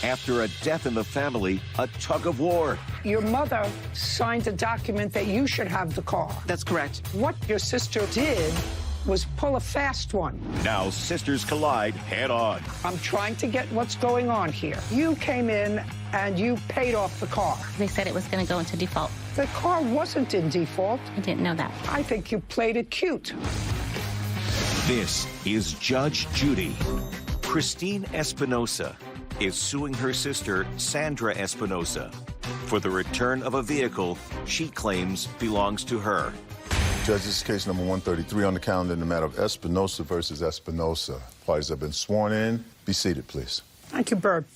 After a death in the family, a tug of war. Your mother signed a document that you should have the car. That's correct. What your sister did was pull a fast one. Now sisters collide head on. I'm trying to get what's going on here. You came in and you paid off the car. They said it was going to go into default. The car wasn't in default. I didn't know that. I think you played it cute. This is Judge Judy. Christine Espinosa is suing her sister, Sandra Espinosa, for the return of a vehicle she claims belongs to her. Judge, this is case number 133 on the calendar in the matter of Espinosa versus Espinosa. Parties have been sworn in. Be seated, please. Thank you, Bird.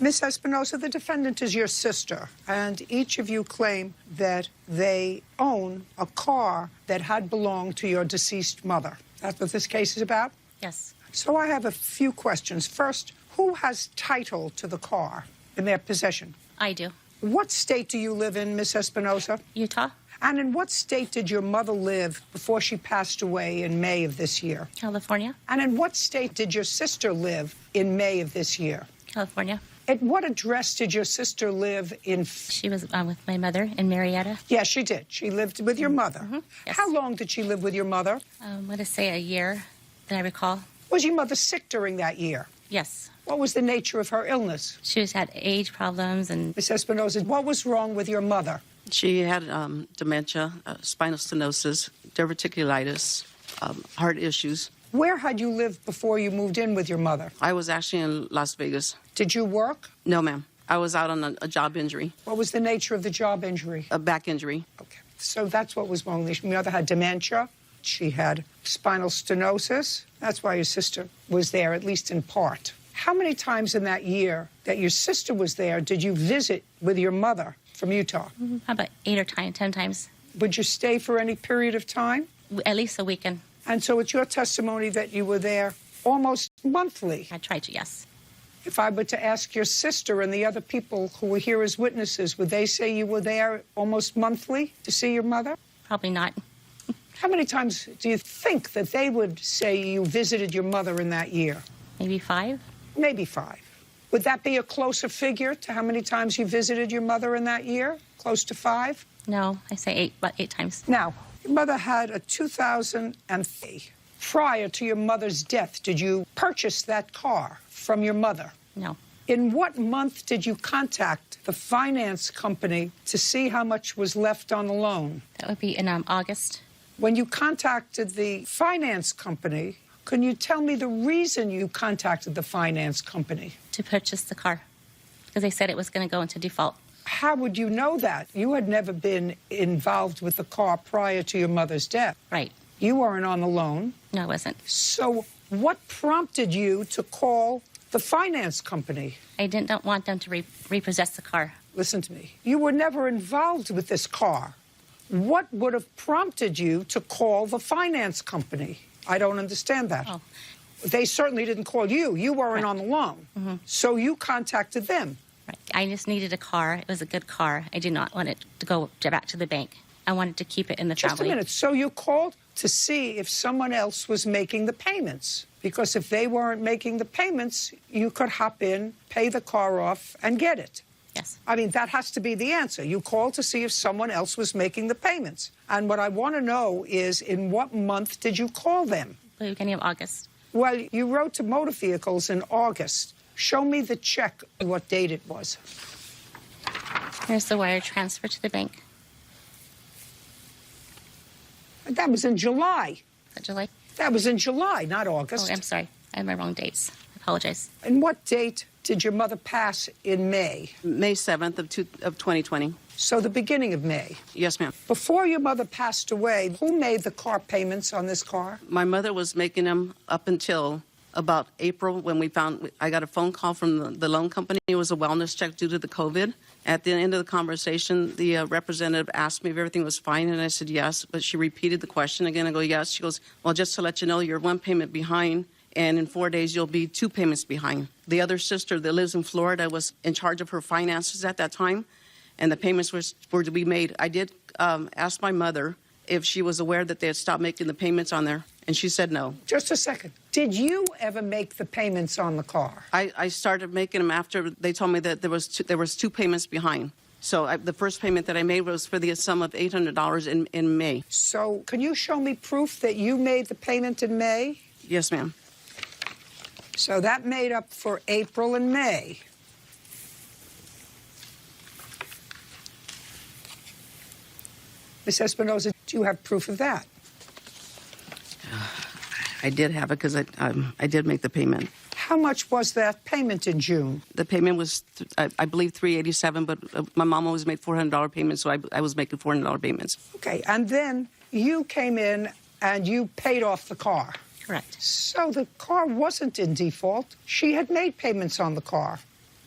Miss Espinosa, the defendant is your sister, and each of you claim that they own a car that had belonged to your deceased mother. That's what this case is about? Yes. So I have a few questions. First, who has title to the car in their possession? I do. What state do you live in, Miss Espinosa? Utah? And in what state did your mother live before she passed away in May of this year? California? And in what state did your sister live in May of this year? California. At what address did your sister live in? She was with my mother in Marietta. Yes, she did. She lived with your mother. Yes. How long did she live with your mother? I'm going to say a year that I recall. Was your mother sick during that year? Yes. What was the nature of her illness? She had age problems and... Miss Espinosa, what was wrong with your mother? She had dementia, spinal stenosis, diverticulitis, heart issues. Where had you lived before you moved in with your mother? I was actually in Las Vegas. Did you work? No, ma'am. I was out on a job injury, What was the nature of the job injury? a back injury. Okay, so that's what was wrong. Your mother had dementia. She had spinal stenosis. That's why your sister was there, at least in part. How many times in that year that your sister was there did you visit with your mother from Utah? About 8 or 10 times. Would you stay for any period of time? At least a weekend. And so it's your testimony that you were there almost monthly. I tried to, yes. If I were to ask your sister and the other people who were here as witnesses, would they say you were there almost monthly to see your mother? Probably not. How many times do you think that they would say you visited your mother in that year? Maybe 5. Maybe 5. Would that be a closer figure to how many times you visited your mother in that year? Close to 5? No, I say 8, about 8 times. Now, your mother had a 2003. Prior to your mother's death, did you purchase that car from your mother? No. In what month did you contact the finance company to see how much was left on the loan? That would be in August. When you contacted the finance company, can you tell me the reason you contacted the finance company? To purchase the car. Because they said it was going to go into default. How would you know that? You had never been involved with the car prior to your mother's death. Right. You weren't on the loan. No, I wasn't. So what prompted you to call the finance company? I didn't want them to repossess the car. Listen to me. You were never involved with this car. What would have prompted you to call the finance company? I don't understand that. Oh. They certainly didn't call you. You weren't on the loan. So you contacted them. Right. I just needed a car. It was a good car. I did not want it to go back to the bank. I wanted to keep it in the family. Just a minute. So you called to see if someone else was making the payments. Because if they weren't making the payments, you could hop in, pay the car off, and get it. Yes. I mean, that has to be the answer. You called to see if someone else was making the payments. And what I want to know is, in what month did you call them? The beginning of August. Well, you wrote to Motor Vehicles in August. Show me the check, what date it was. Here's the wire transfer to the bank. That was in July. Is that July? That was in July, not August. Oh, I'm sorry. I have my wrong dates. I apologize. And what date did your mother pass in May? May 7th of 2020. So the beginning of May. Yes, ma'am. Before your mother passed away, who made the car payments on this car? My mother was making them up until about April when I got a phone call from the loan company. It was a wellness check due to the COVID. At the end of the conversation, the representative asked me if everything was fine, and I said yes, but she repeated the question again. I go, yes. She goes, well, just to let you know, you're 1 payment behind, and in 4 days, you'll be 2 payments behind. The other sister that lives in Florida was in charge of her finances at that time, and the payments were to be made. I did ask my mother if she was aware that they had stopped making the payments on there, And she said no. Just a second. Did you ever make the payments on the car? I started making them after they told me that there was two payments behind. So the first payment that I made was for the sum of $800 in May. So can you show me proof that you made the payment in May? Yes, ma'am. So that made up for April and May. Ms. Espinosa, do you have proof of that? I did have it because I did make the payment. How much was that payment in June? The payment was, I believe, $387, but my mom always made $400 payments, so I was making $400 payments. Okay, and then you came in and you paid off the car. Correct. So the car wasn't in default. She had made payments on the car.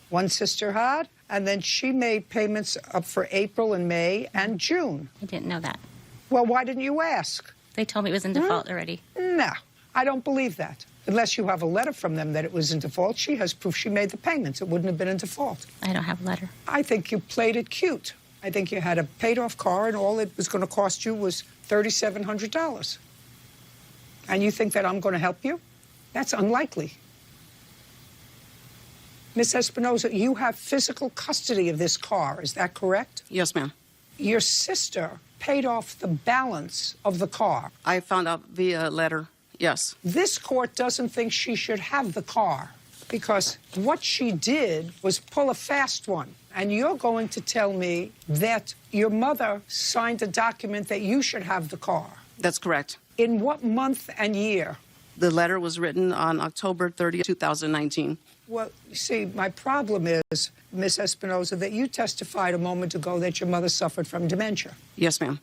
One sister had, and then she made payments up for April and May and June. I didn't know that. Well, why didn't you ask? They told me it was in default already. No, I don't believe that. Unless you have a letter from them that it was in default, she has proof she made the payments. It wouldn't have been in default. I don't have a letter. I think you played it cute. I think you had a paid-off car, and all it was going to cost you was $3,700. And you think that I'm going to help you? That's unlikely. Miss Espinosa, you have physical custody of this car. Is that correct? Yes, ma'am. Your sister paid off the balance of the car. I found out via letter, yes. This court doesn't think she should have the car because what she did was pull a fast one. And you're going to tell me that your mother signed a document that you should have the car. That's correct. In what month and year? The letter was written on October 30, 2019. Well, you see, my problem is, Miss Espinosa, that you testified a moment ago that your mother suffered from dementia. Yes, ma'am.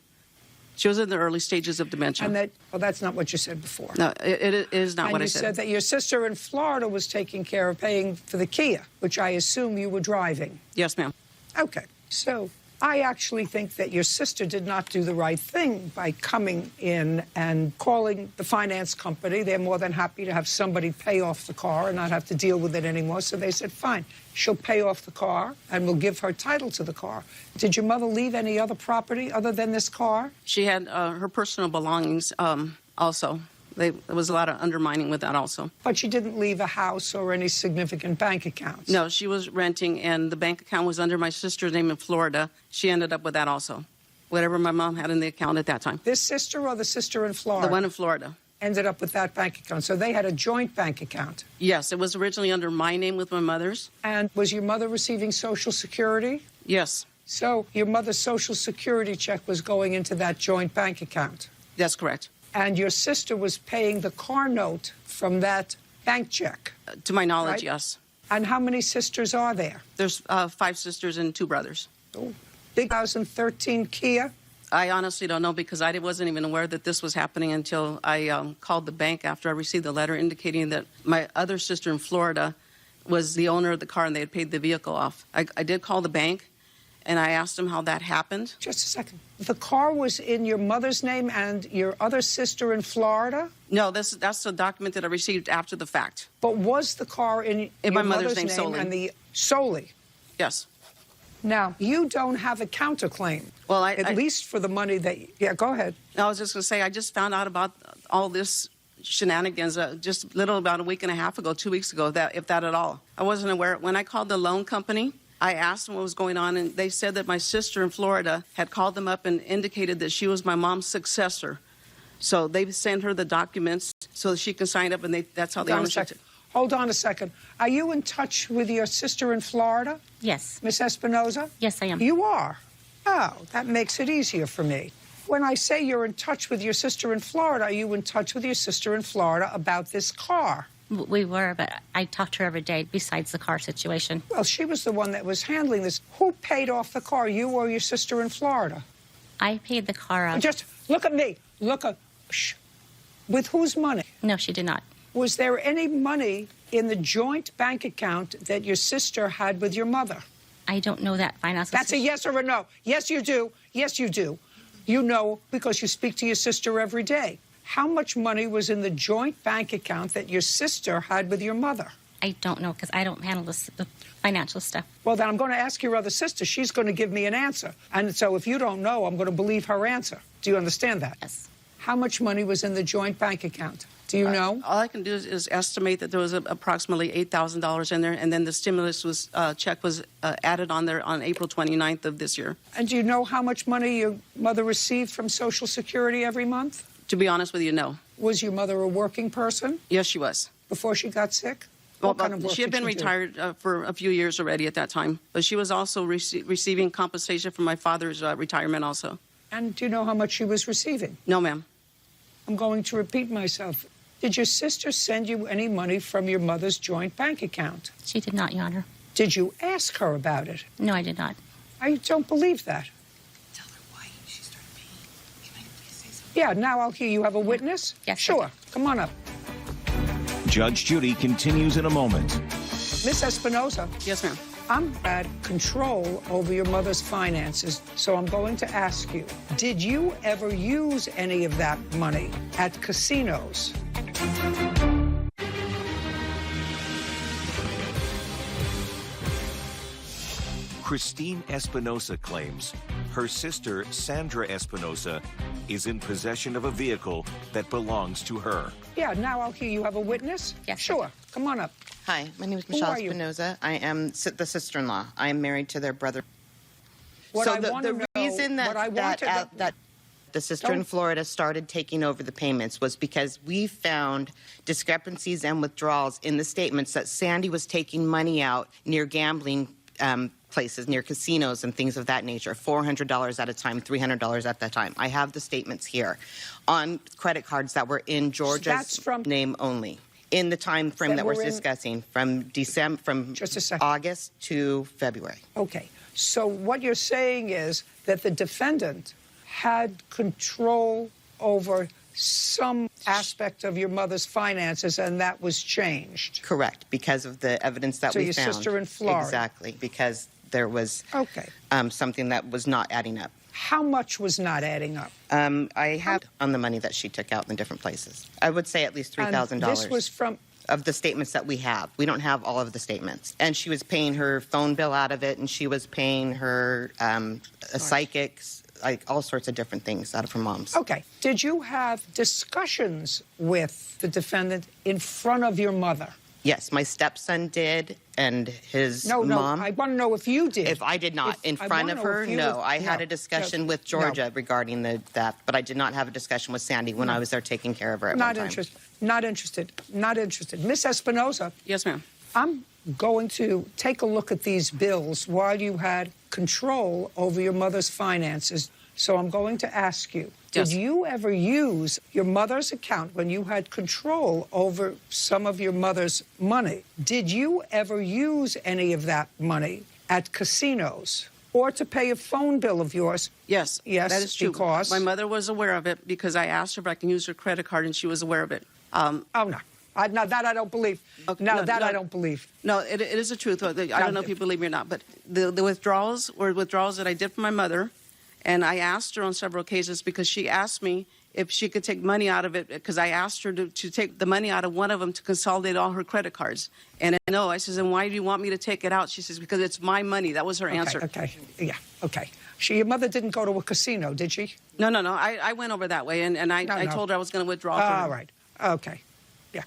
She was in the early stages of dementia. And that, well, that's not what you said before. No, it is not what I said. And you said that your sister in Florida was taking care of paying for the Kia, which I assume you were driving. Yes, ma'am. Okay, so I actually think that your sister did not do the right thing by coming in and calling the finance company. They're more than happy to have somebody pay off the car and not have to deal with it anymore. So they said, fine, she'll pay off the car and we'll give her title to the car. Did your mother leave any other property other than this car? She had her personal belongings also. There was a lot of undermining with that also. But she didn't leave a house or any significant bank accounts? No, she was renting, and the bank account was under my sister's name in Florida. She ended up with that also, whatever my mom had in the account at that time. This sister or the sister in Florida? The one in Florida. Ended up with that bank account. So they had a joint bank account? Yes, it was originally under my name with my mother's. And was your mother receiving Social Security? Yes. So your mother's Social Security check was going into that joint bank account? That's correct. And your sister was paying the car note from that bank check? To my knowledge, right? yes. And how many sisters are there? There's 5 sisters and 2 brothers. Oh, big 2013 Kia? I honestly don't know because I wasn't even aware that this was happening until I called the bank after I received the letter indicating that my other sister in Florida was the owner of the car and they had paid the vehicle off. I did call the bank and I asked them how that happened. Just a second. The car was in your mother's name and your other sister in Florida? No, that's the document that I received after the fact. But was the car in your my mother's name solely? Solely? Yes. Now, you don't have a counterclaim. Well, at least for the money that... Yeah, go ahead. I was just going to say, I just found out about all this shenanigans just about a week and a half ago, 2 weeks ago, if that at all. I wasn't aware. When I called the loan company, I asked them what was going on, and they said that my sister in Florida had called them up and indicated that she was my mom's successor. So they sent her the documents so that she can sign up, and that's how they ownership it. Hold on a second. Are you in touch with your sister in Florida? Yes. Miss Espinosa? Yes, I am. You are? Oh, that makes it easier for me. When I say you're in touch with your sister in Florida, are you in touch with your sister in Florida about this car? We were, but I talked to her every day besides the car situation. Well, she was the one that was handling this. Who paid off the car, you or your sister in Florida? I paid the car off. Just look at me. Shh. With whose money? No, she did not. Was there any money in the joint bank account that your sister had with your mother? I don't know that finance. That's a yes or a no. Yes, you do. Yes, you do. You know because you speak to your sister every day. How much money was in the joint bank account that your sister had with your mother? I don't know because I don't handle the financial stuff. Well, then I'm going to ask your other sister. She's going to give me an answer. And so if you don't know, I'm going to believe her answer. Do you understand that? Yes. How much money was in the joint bank account? Do you know? All I can do is estimate that there was approximately $8,000 in there, and then the stimulus check was added on there on April 29th of this year. And do you know how much money your mother received from Social Security every month? To be honest with you, no. Was your mother a working person Yes, she was. before she got sick? Well, What kind of work she had did been she do? retired for a few years already at that time, but she was also receiving compensation from my father's retirement also. And do you know how much she was receiving? No, ma'am. I'm going to repeat myself. Did your sister send you any money from your mother's joint bank account? She did not, Your Honor. Did you ask her about it? No, I did not. I don't believe that. Tell her why she started paying. Can I please say something? Yeah, now I'll hear you have a witness? Yes, I Sure. Come on up. Judge Judy continues in a moment. Miss Espinosa, Yes, ma'am. I'm at control over your mother's finances, so I'm going to ask you, did you ever use any of that money at casinos? Christine Espinosa claims her sister, Sandra Espinosa, is in possession of a vehicle that belongs to her. Yeah, now I'll hear you have a witness? Yes, I Sure. Come on up. Hi, my name is Who Michelle are you? Espinosa. I am the sister-in-law. I am married to their brother. What so I the, want the to know, reason that what I want to that the sister in Don't- Florida started taking over the payments was because we found discrepancies and withdrawals in the statements that Sandy was taking money out near gambling places, near casinos and things of that nature, $400 at a time, $300 at that time. I have the statements here on credit cards that were in That's Georgia's from- name only. In the time frame That that we're were in- discussing, from Just a second. August to February. Okay. So what you're saying is that the defendant had control over some aspect of your mother's finances, and that was changed. Correct, because of the evidence that So we your found. sister in Florida. Exactly, because there was Okay. something that was not adding up. How much was not adding up? I have on the money that she took out in the different places. I would say at least $3,000. And this was from... Of the statements that we have. We don't have all of the statements. And she was paying her phone bill out of it, and she was paying her psychics, like all sorts of different things out of her mom's. Okay. Did you have discussions with the defendant in front of your mother? Yes, my stepson did, and his No, mom. I want to know if you did. If I did not, in I front wanna of know her, if you no. was- I had no, a discussion no, with Georgia no. regarding the theft, but I did not have a discussion with Sandy when I was there taking care of her at Not one time. interested. Not interested. Not interested. Miss Espinosa, Yes, ma'am. I'm going to take a look at these bills while you had control over your mother's finances. So I'm going to ask you, Yes. did you ever use your mother's account when you had control over some of your mother's money? Did you ever use any of that money at casinos or to pay a phone bill of yours? Yes. Yes, that is true. because- My mother was aware of it because I asked her if I can use her credit card, and she was aware of it. Oh, no. No, that I don't believe. Okay, No, no, that no. I don't believe. No, it is the truth. I don't know if you believe me or not, but the withdrawals were withdrawals that I did for my mother, and I asked her on several occasions because she asked me if she could take money out of it, because I asked her to take the money out of one of them to consolidate all her credit cards. And no, I says, and why do you want me to take it out? She says, because it's my money. That was her answer. Okay, yeah, okay. Your mother didn't go to a casino, did she? No. I went over that way, and I No. told her I was going to withdraw from her. All right. Okay. Yeah.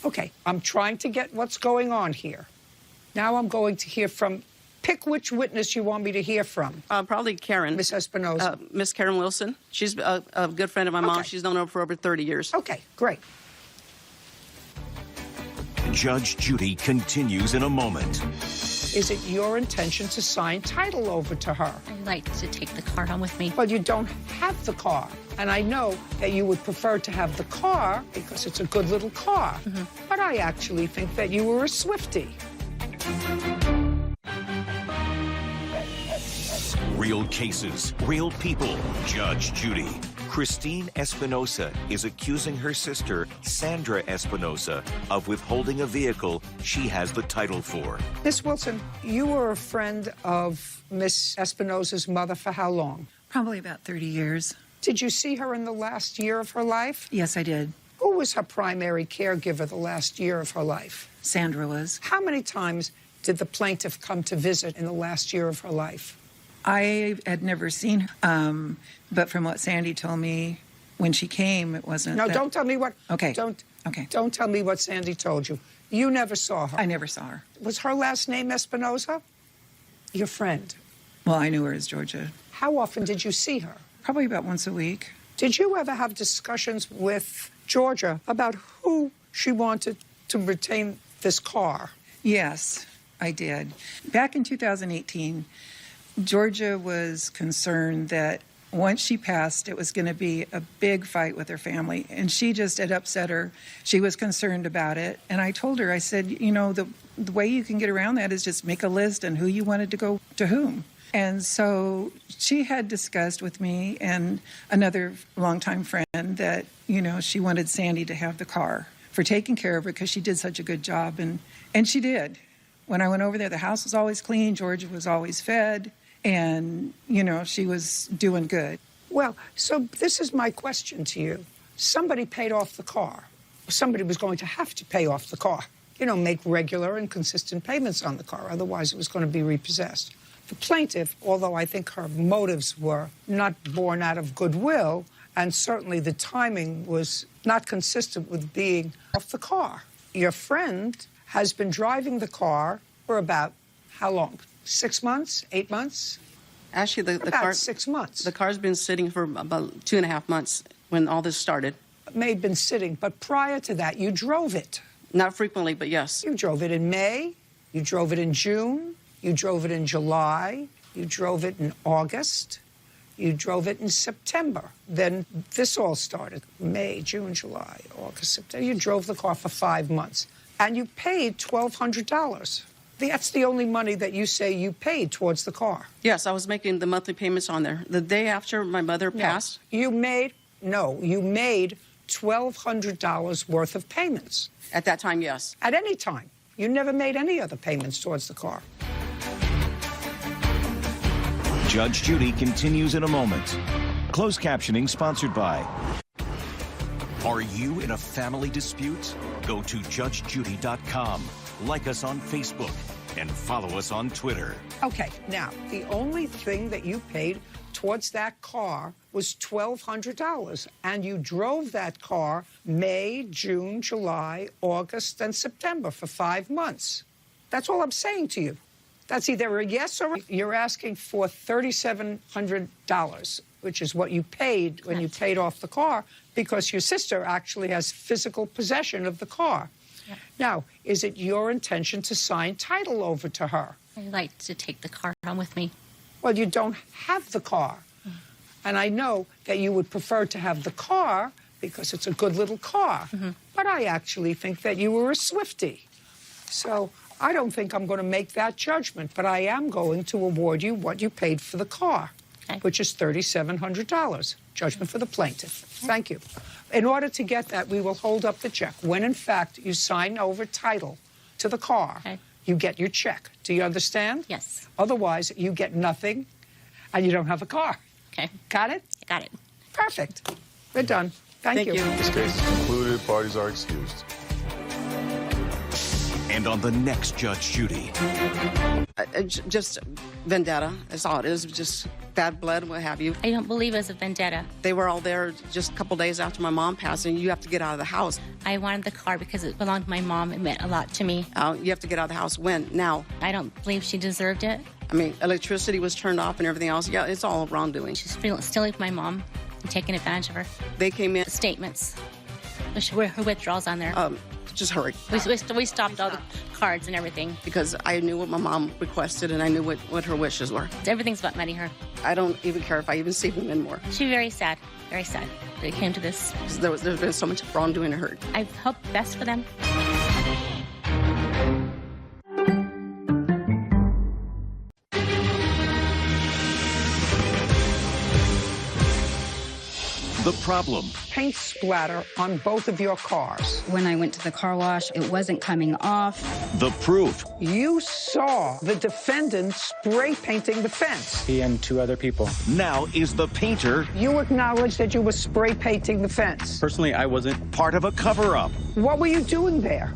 Okay. I'm trying to get what's going on here. Now I'm going to hear from... Pick which witness you want me to hear from. Probably Karen. Miss Espinosa. Miss Karen Wilson. She's a good friend of my mom. Okay. She's known her for over 30 years. Okay, great. Judge Judy continues in a moment. Is it your intention to sign title over to her? I'd like to take the car home with me. But you don't have the car. And I know that you would prefer to have the car because it's a good little car. But I actually think that you were a Swiftie. Real cases, real people. Judge Judy. Christine Espinosa is accusing her sister, Sandra Espinosa, of withholding a vehicle she has the title for. Miss Wilson, you were a friend of Miss Espinosa's mother for how long? Probably about 30 years. Did you see her in the last year of her life? Yes, I did. Who was her primary caregiver the last year of her life? Sandra was. How many times did the plaintiff come to visit in the last year of her life? I had never seen her, but from what Sandy told me, when she came, it wasn't. No, don't tell me what. Okay. Okay. Don't tell me what Sandy told you. You never saw her. I never saw her. Was her last name Espinosa? Your friend. Well, I knew her as Georgia. How often did you see her? Probably about once a week. Did you ever have discussions with Georgia about who she wanted to retain this car? Yes, I did. Back in 2018, Georgia was concerned that once she passed, it was going to be a big fight with her family. And it upset her. She was concerned about it. And I told her, I said, you know, the way you can get around that is just make a list and who you wanted to go to whom. And so she had discussed with me and another longtime friend that, you know, she wanted Sandy to have the car for taking care of her because she did such a good job. And she did. When I went over there, the house was always clean. Georgia was always fed. And, you know, she was doing good. Well, so this is my question to you. Somebody paid off the car. Somebody was going to have to pay off the car. You know, make regular and consistent payments on the car. Otherwise, it was going to be repossessed. The plaintiff, although I think her motives were not born out of goodwill, and certainly the timing was not consistent with being off the car. Your friend has been driving the car for about how long? 6 months? 8 months? Actually, the about car 6 months. The car's been sitting for about 2.5 months when all this started. It may have been sitting, but prior to that, you drove it. Not frequently, but yes. You drove it in May. You drove it in June. You drove it in July. You drove it in August. You drove it in September. Then this all started. May, June, July, August, September. You drove the car for 5 months. And you paid $1,200. That's the only money that you say you paid towards the car. Yes, I was making the monthly payments on there. The day after my mother passed. You made $1,200 worth of payments. At that time, yes. At any time. You never made any other payments towards the car. Judge Judy continues in a moment. Closed captioning sponsored by. Are you in a family dispute? Go to judgejudy.com. Like us on Facebook and follow us on Twitter. Okay, now, the only thing that you paid towards that car was $1,200, and you drove that car May, June, July, August, and September for 5 months. That's all I'm saying to you. That's either a yes or you're asking for $3,700, which is what you paid when you paid off the car, because your sister actually has physical possession of the car. Yep. Now, is it your intention to sign title over to her? I'd like to take the car home with me. Well, you don't have the car. And I know that you would prefer to have the car because it's a good little car. But I actually think that you were a Swiftie. So I don't think I'm going to make that judgment, but I am going to award you what you paid for the car, which is $3,700. Judgment for the plaintiff. Thank you. In order to get that, we will hold up the check. When, in fact, you sign over title to the car, you get your check. Do you understand? Yes. Otherwise, you get nothing, and you don't have a car. Okay. Got it? I got it. Perfect. We're done. Thank you. This case is concluded. Parties are excused. And on the next Judge Judy. Just vendetta. That's all it is. Just bad blood, what have you. I don't believe it was a vendetta. They were all there just a couple days after my mom passed, and you have to get out of the house. I wanted the car because it belonged to my mom. It meant a lot to me. You have to get out of the house. When? Now. I don't believe she deserved it. I mean, electricity was turned off and everything else. Yeah, it's all wrongdoing. She's stealing from my mom and taking advantage of her. They came in. Statements. Her withdrawals on there. Just hurry. We stopped all the cards and everything. Because I knew what my mom requested and I knew what her wishes were. Everything's about money, her. I don't even care if I even see them anymore. She's very sad that it came to this. There's been so much wrongdoing to her. I hope best for them. The problem. Paint splatter on both of your cars. When I went to the car wash, it wasn't coming off. The proof. You saw the defendant spray painting the fence. He and 2 other people. Now is the painter. You acknowledge that you were spray painting the fence. Personally, I wasn't. Part of a cover-up. What were you doing there?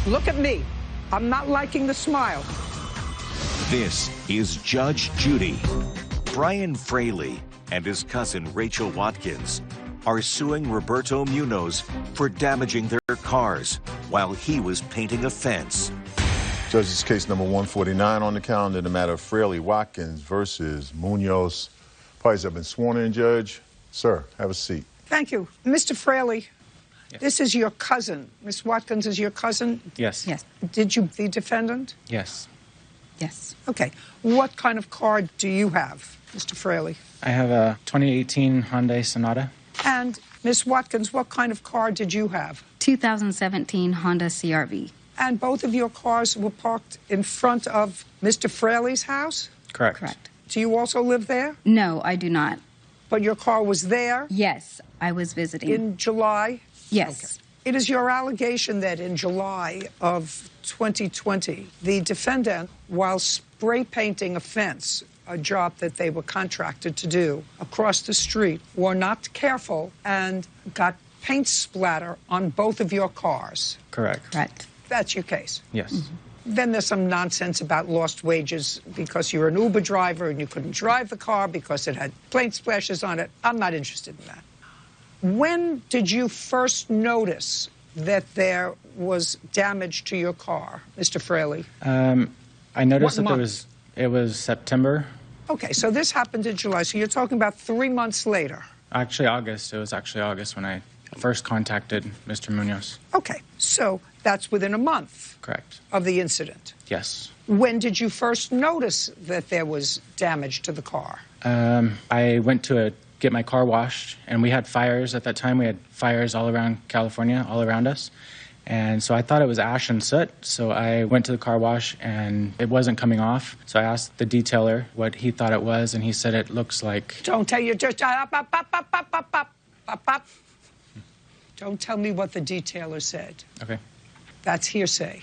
Look at me. I'm not liking the smile. This is Judge Judy. Brian Fraley and his cousin Rachel Watkins are suing Roberto Munoz for damaging their cars while he was painting a fence. Judge, this is case number 149 on the calendar in the matter of Fraley Watkins versus Munoz. Parties have been sworn in, Judge. Sir, have a seat. Thank you. Mr. Fraley, Yes. this is your cousin. Miss Watkins is your cousin? Yes. Yes. Did you, the defendant? Yes. Yes. Okay. What kind of car do you have, Mr. Fraley? I have a 2018 Hyundai Sonata. And Miss Watkins, what kind of car did you have? 2017 Honda CRV. And both of your cars were parked in front of Mr. Fraley's house? Correct. Correct. Do you also live there? No, I do not. But your car was there Yes, I was visiting. in July? Yes. It is your allegation that in July of 2020, the defendant, while spray painting a fence, a job that they were contracted to do across the street, were not careful and got paint splatter on both of your cars. Correct. Correct. That's your case. Yes. Then there's some nonsense about lost wages because you're an Uber driver and you couldn't drive the car because it had paint splashes on it. I'm not interested in that. When did you first notice that there was damage to your car, Mr. Fraley? I noticed What that month? it was September. Okay, so this happened in July. So you're talking about 3 months later. Actually, August. It was actually August when I first contacted Mr. Munoz. Okay, so that's within a month Correct. of the incident. Yes. When did you first notice that there was damage to the car? I went to get my car washed, and we had fires at that time. We had fires all around California, all around us. And so I thought it was ash and soot. So I went to the car wash, and it wasn't coming off. So I asked the detailer what he thought it was, and he said it looks like... Don't tell you just Don't tell me what the detailer said. Okay, That's hearsay.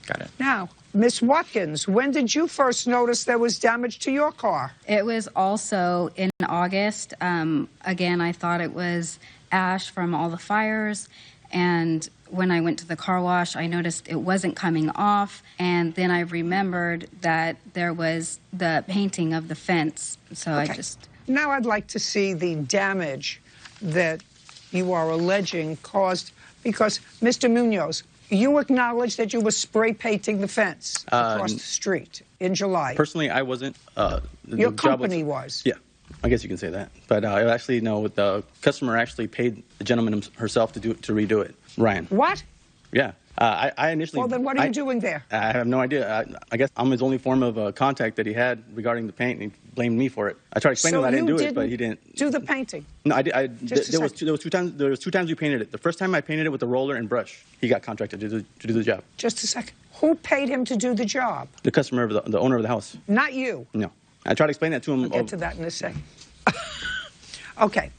got it. Now, Miss Watkins, when did you first notice there was damage to your car? It was also in August. Again, I thought it was ash from all the fires. And when I went to the car wash, I noticed it wasn't coming off. And then I remembered that there was the painting of the fence. So Okay. I just... Now I'd like to see the damage that you are alleging caused, because, Mr. Munoz, you acknowledge that you were spray painting the fence across the street in July. Personally, I wasn't. Your job company was. Yeah, I guess you can say that. But actually, no, the customer actually paid the gentleman herself to redo it. Ryan. What? Yeah. I initially... Well, then what are you doing there? I have no idea. I guess I'm his only form of contact that he had regarding the paint, and he blamed me for it. I tried to explain to him I didn't do it, but he didn't. Do the painting? No, I did. Just a There was two times we painted it. The first time I painted it with a roller and brush. He got contracted to do the job. Just a second. Who paid him to do the job? The customer, the owner of the house. Not you. No. I tried to explain that to him. We'll get to that in a second. Okay.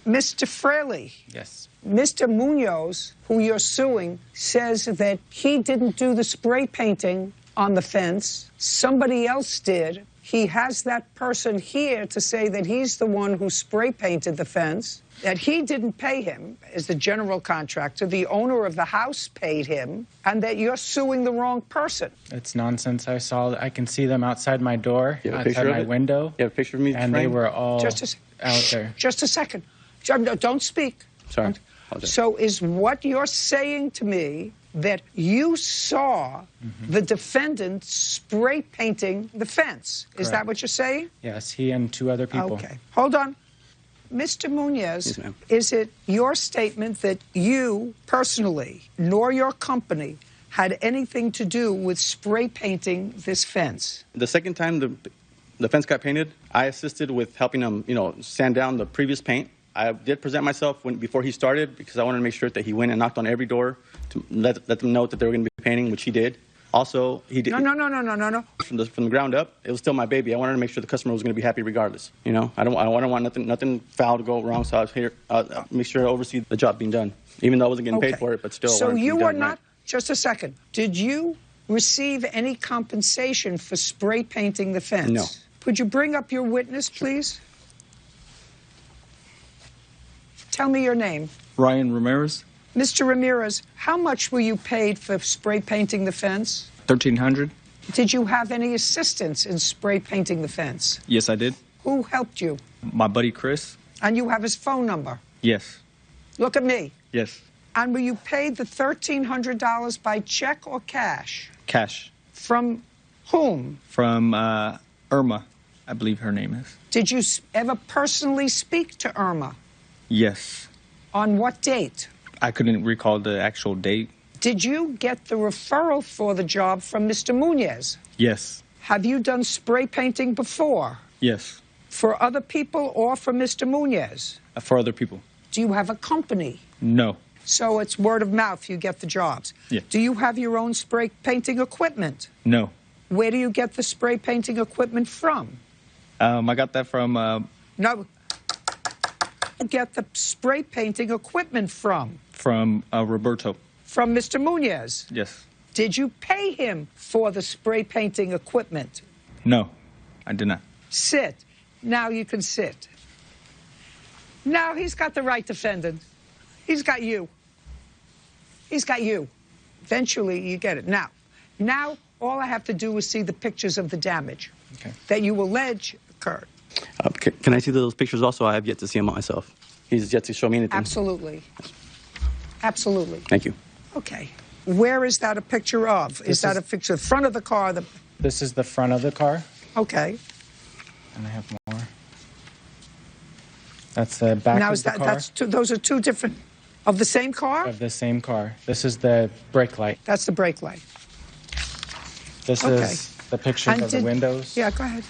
Mr. Fraley, Yes. Mr. Munoz, who you're suing, says that he didn't do the spray painting on the fence. Somebody else did. He has that person here to say that he's the one who spray painted the fence, that he didn't pay him as the general contractor, the owner of the house paid him, and that you're suing the wrong person. It's nonsense. I can see them outside my door, You have a outside picture of my it? window. You have a picture of me? And they framed? were all Just out there. Just a second. Don't speak. Sorry. Apologize. So is what you're saying to me that you saw the defendant spray painting the fence? Is that Correct. what you're saying? Yes, he and two other people. Okay. Hold on. Mr. Munoz, Yes, ma'am. is it your statement that you personally, nor your company, had anything to do with spray painting this fence? The second time the fence got painted, I assisted with helping him, sand down the previous paint. I did present myself before he started because I wanted to make sure that he went and knocked on every door to let them know that they were going to be painting, which he did. Also, he did. No. From the ground up, it was still my baby. I wanted to make sure the customer was going to be happy regardless. I don't want nothing foul to go wrong. So I was here, make sure I oversee the job being done, even though I wasn't getting paid for it. But still, I So wanted it to be you done are not. right. Just a second. Did you receive any compensation for spray painting the fence? No. Could you bring up your witness, please? Tell me your name. Ryan Ramirez, Mr. Ramirez, how much were you paid for spray painting the fence? $1,300. Did you have any assistance in spray painting the fence? Yes, I did. Who helped you? My buddy Chris. And you have his phone number? Yes. Look at me. Yes. And were you paid the $1,300 by check or cash? Cash. From whom? From Irma, I believe her name is. Did you ever personally speak to Irma? Yes. On what date? I couldn't recall the actual date. Did you get the referral for the job from Mr. Munez? Yes. Have you done spray painting before? Yes. For other people or for Mr. Munez? For other people. Do you have a company? No. So it's word of mouth you get the jobs? Yeah. Do you have your own spray painting equipment? No. Where do you get the spray painting equipment from? I got that from... No. Get the spray painting equipment from? From Roberto. From Mr. Munez? Yes. Did you pay him for the spray painting equipment? No, I did not. Sit. Now you can sit. Now he's got the right defendant. He's got you. He's got you. Eventually you get it. Now all I have to do is see the pictures of the damage that you allege occurred. Can I see those pictures also? I have yet to see them myself. He's yet to show me anything. Absolutely. Absolutely. Thank you. Okay. Where is that a picture of? Is that a picture of the front of the car? This is the front of the car. Okay. And I have more. That's the back now, of the car. Those are two different... Of the same car? Of the same car. This is the brake light. That's the brake light. This is the pictures of the windows. Yeah, go ahead.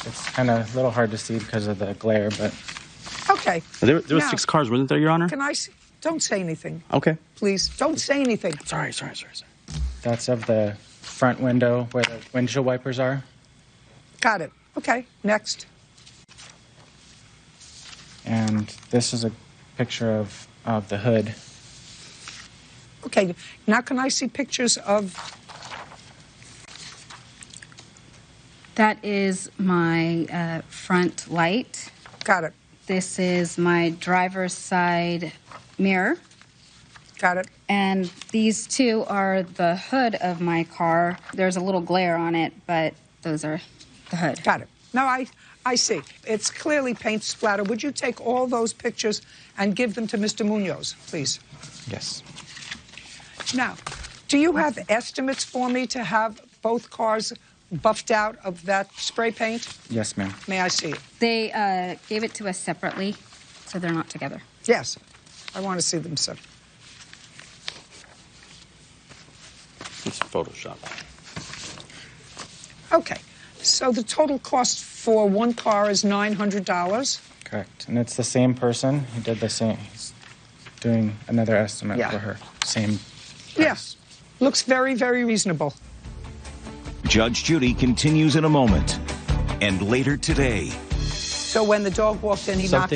It's kind of a little hard to see because of the glare, but... Okay. There were 6 cars, wasn't there, Your Honor? Can I see? Don't say anything. Okay. Please, don't say anything. Sorry. That's of the front window where the windshield wipers are. Got it. Okay, next. And this is a picture of the hood. Okay, now can I see pictures of... That is my front light. Got it. This is my driver's side mirror. Got it. And these two are the hood of my car. There's a little glare on it, but those are the hood. Got it. No, I see. It's clearly paint splatter. Would you take all those pictures and give them to Mr. Munoz, please? Yes. Now, do you have estimates for me to have both cars buffed out of that spray paint? Yes, ma'am. May I see it? They gave it to us separately, so they're not together. Yes. I want to see them, sir. It's Photoshop. Okay. So the total cost for one car is $900? Correct. And it's the same person who did the same. He's doing another estimate for her. Same price. Yes. Looks very, very reasonable. Judge Judy continues in a moment. And later today. So when the dog walked in, he knocked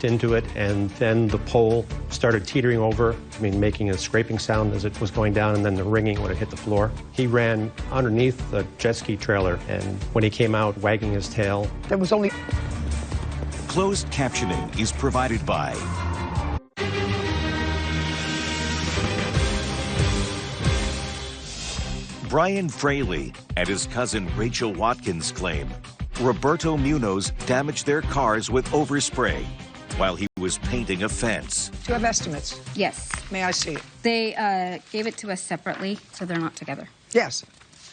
into it, and then the pole started teetering over, making a scraping sound as it was going down, and then the ringing when it hit the floor. He ran underneath the jet ski trailer, and when he came out wagging his tail... There was only... Closed captioning is provided by... Brian Fraley and his cousin Rachel Watkins claim Roberto Munoz damaged their cars with overspray while he was painting a fence. Do you have estimates? Yes. May I see it? They gave it to us separately, so they're not together. Yes.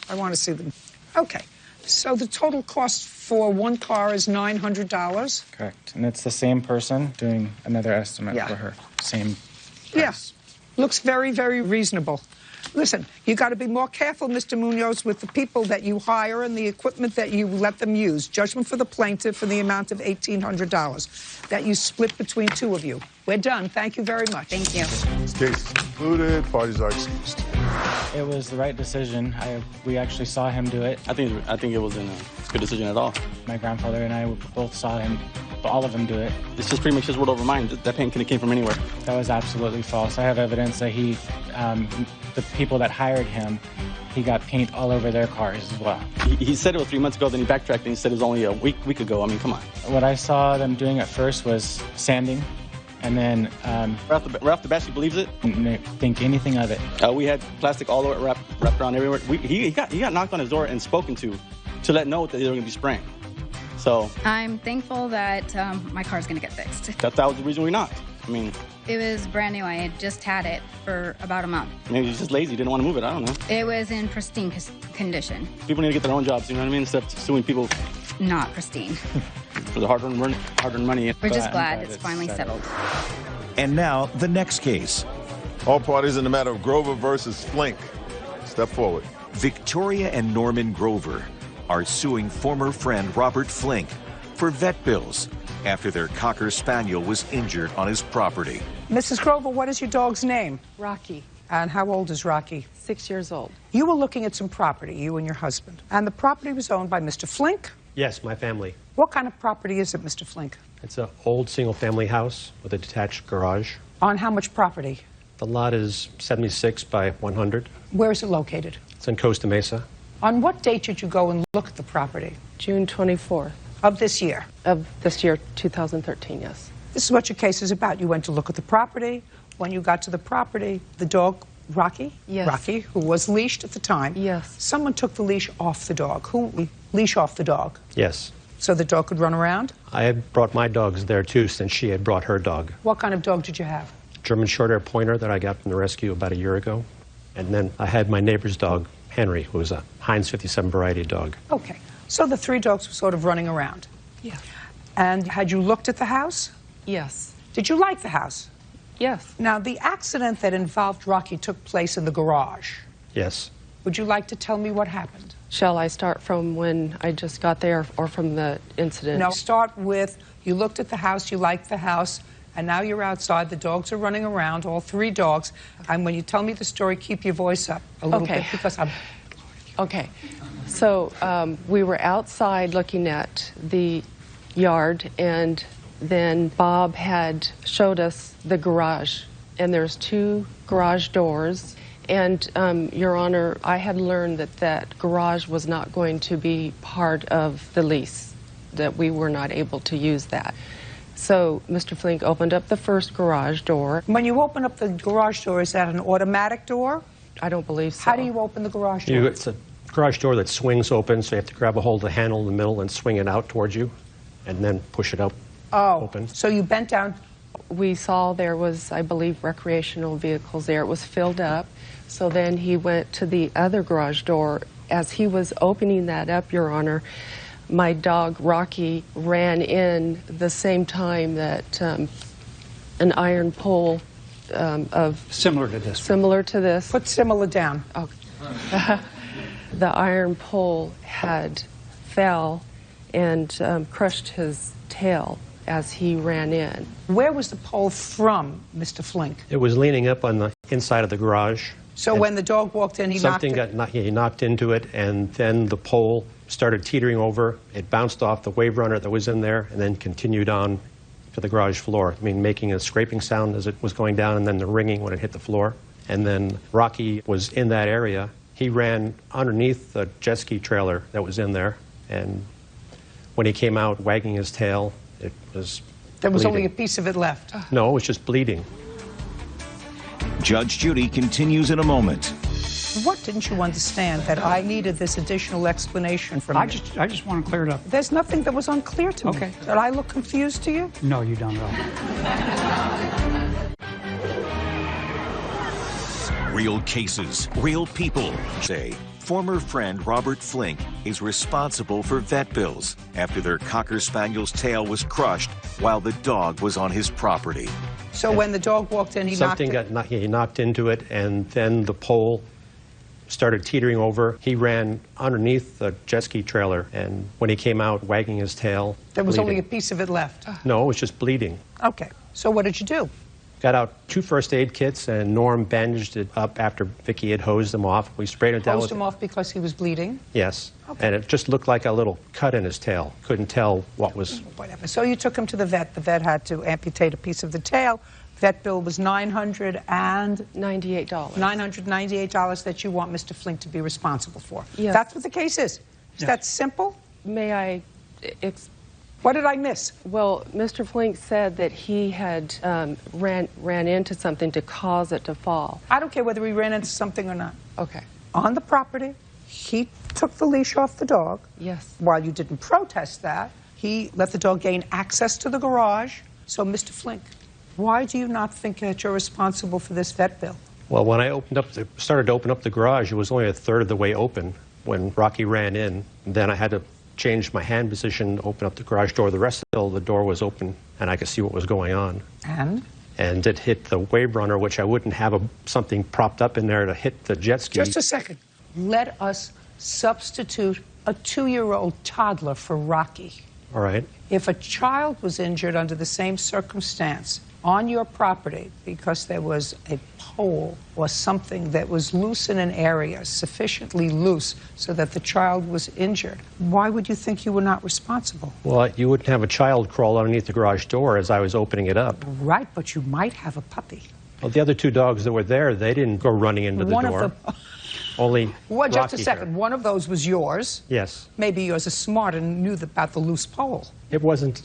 I want to see them. Okay. So the total cost for one car is $900? Correct. And it's the same person doing another estimate for her. Same price. Yes. Looks very, very reasonable. Listen, you got to be more careful, Mr. Munoz, with the people that you hire and the equipment that you let them use. Judgment for the plaintiff for the amount of $1,800 that you split between two of you. We're done. Thank you very much. Thank you. This case is concluded. Parties are excused. It was the right decision. We actually saw him do it. I think it wasn't a good decision at all. My grandfather and I both saw him, all of them do it. It's just pretty much his word over mine. That paint could have came from anywhere. That was absolutely false. I have evidence that the people that hired him, he got paint all over their cars as well. He said it was 3 months ago, then he backtracked and he said it was only a week ago. I mean, come on. What I saw them doing at first was sanding, and then... right off the bat, she believes it? Didn't think anything of it. We had plastic all over wrapped around everywhere. He got knocked on his door and spoken to let know that they were going to be spraying. So I'm thankful that my car's going to get fixed. that was the reason we knocked. I mean, It was brand new. I had just had it for about a month. maybe he's just lazy, didn't want to move it. I don't know. It was in pristine condition. People need to get their own jobs, you know what I mean? Instead of suing people Not pristine. for the hard-earned money. We're just glad it's finally settled. And now, the next case. All parties in the matter of Grover versus Flink. Step forward. Victoria and Norman Grover are suing former friend Robert Flink for vet bills after their Cocker Spaniel was injured on his property. Mrs. Grover, what is your dog's name? Rocky, And how old is Rocky? 6 years old. You were looking at some property, you and your husband. And the property was owned by Mr. Flink. Yes, my family. What kind of property is it, Mr. Flink? It's an old single-family house with a detached garage. On how much property? The lot is 76 by 100. Where is it located? It's in Costa Mesa. On what date did you go and look at the property? June 24th Of this year? of this year, 2013, yes. This is what your case is about. You went to look at the property. When you got to the property, the dog, Rocky? Yes. Rocky, who was leashed at the time. Yes. Someone took the leash off the dog. Who leash off the dog? Yes. So the dog could run around? I had brought my dogs there, too, since she had brought her dog. What kind of dog did you have? German Short-Hair Pointer that I got from the rescue about a year ago. And then I had my neighbor's dog, Henry, who was a Heinz 57 variety dog. Okay. So the three dogs were sort of running around. Yeah. And had you looked at the house? Yes. Did you like the house? Yes. Now, the accident that involved Rocky took place in the garage. Yes. Would you like to tell me what happened? Shall I start from when I just got there or from the incident? No, start with you looked at the house, you liked the house, and now you're outside. The dogs are running around, all three dogs. And when you tell me the story, keep your voice up a little bit because I'm... Okay. So we were outside looking at the yard, and then Bob had showed us the garage. And there's two garage doors. And, Your Honor, I had learned that that garage was not going to be part of the lease, that we were not able to use that. So Mr. Flink opened up the first garage door. When you open up the garage door, is that an automatic door? I don't believe so. How do you open the garage door? It's a garage door that swings open, so you have to grab a hold of the handle in the middle and swing it out towards you, and then push it up open. So you bent down. We saw there was, I believe, recreational vehicles there. It was filled up. So then he went to the other garage door. As he was opening that up, Your Honor, my dog, Rocky, ran in the same time that an iron pole of... Similar to this. Similar to this. Put similar down. Okay. The iron pole had fell and crushed his tail as he ran in. Where was the pole from, Mr. Flink? It was leaning up on the inside of the garage. So when the dog walked in, he he knocked into it, and then the pole started teetering over. It bounced off the wave runner that was in there and then continued on to the garage floor, making a scraping sound as it was going down, and then the ringing when it hit the floor. And then Rocky was in that area. He ran underneath the jet ski trailer that was in there, and when he came out wagging his tail, it was There was bleeding. only a piece of it left. No, it was just bleeding. Judge Judy continues in a moment. What didn't you understand that I needed this additional explanation from you? I just want to clear it up. There's nothing that was unclear to me. Okay. Did I look confused to you? No, you don't at all. Real cases, real people. Say, former friend Robert Flink is responsible for vet bills after their Cocker Spaniel's tail was crushed while the dog was on his property. So when the dog walked in, he knocked into it, and then the pole started teetering over. He ran underneath the jet ski trailer, and when he came out wagging his tail, There was bleeding. only a piece of it left. No, it was just bleeding. Okay. So what did you do? Got out 2 first aid kits, and Norm bandaged it up after Vicky had hosed him off. We sprayed it down Hosed with... him off because he was bleeding? Yes. Okay. And it just looked like a little cut in his tail. Couldn't tell what was... Whatever. So you took him to the vet. The vet had to amputate a piece of the tail. Vet bill was $98. $998 that you want Mr. Flink to be responsible for. Yes. That's what the case is. Is that simple? May I... What did I miss? Well, Mr. Flink said that he had ran into something to cause it to fall. I don't care whether he ran into something or not. Okay. On the property, he took the leash off the dog. Yes. While you didn't protest that, He let the dog gain access to the garage. So, Mr. Flink, why do you not think that you're responsible for this vet bill? Well, when I started to open up the garage, it was only a third of the way open when Rocky ran in. Then I had to change my hand position, open up the garage door. The rest of the door was open, and I could see what was going on. And it hit the wave runner, which I wouldn't have something propped up in there to hit the jet ski. Just a second. Let us substitute a 2-year-old toddler for Rocky. All right. If a child was injured under the same circumstance on your property because there was a pole or something that was loose in an area, sufficiently loose so that the child was injured, why would you think you were not responsible? Well, you wouldn't have a child crawl underneath the garage door as I was opening it up. Right, but you might have a puppy. Well, the other 2 dogs that were there, they didn't go running into the door. Only Well, just a Rocky second. here. One of those was yours. Yes. Maybe yours is smart and knew about the loose pole. It wasn't.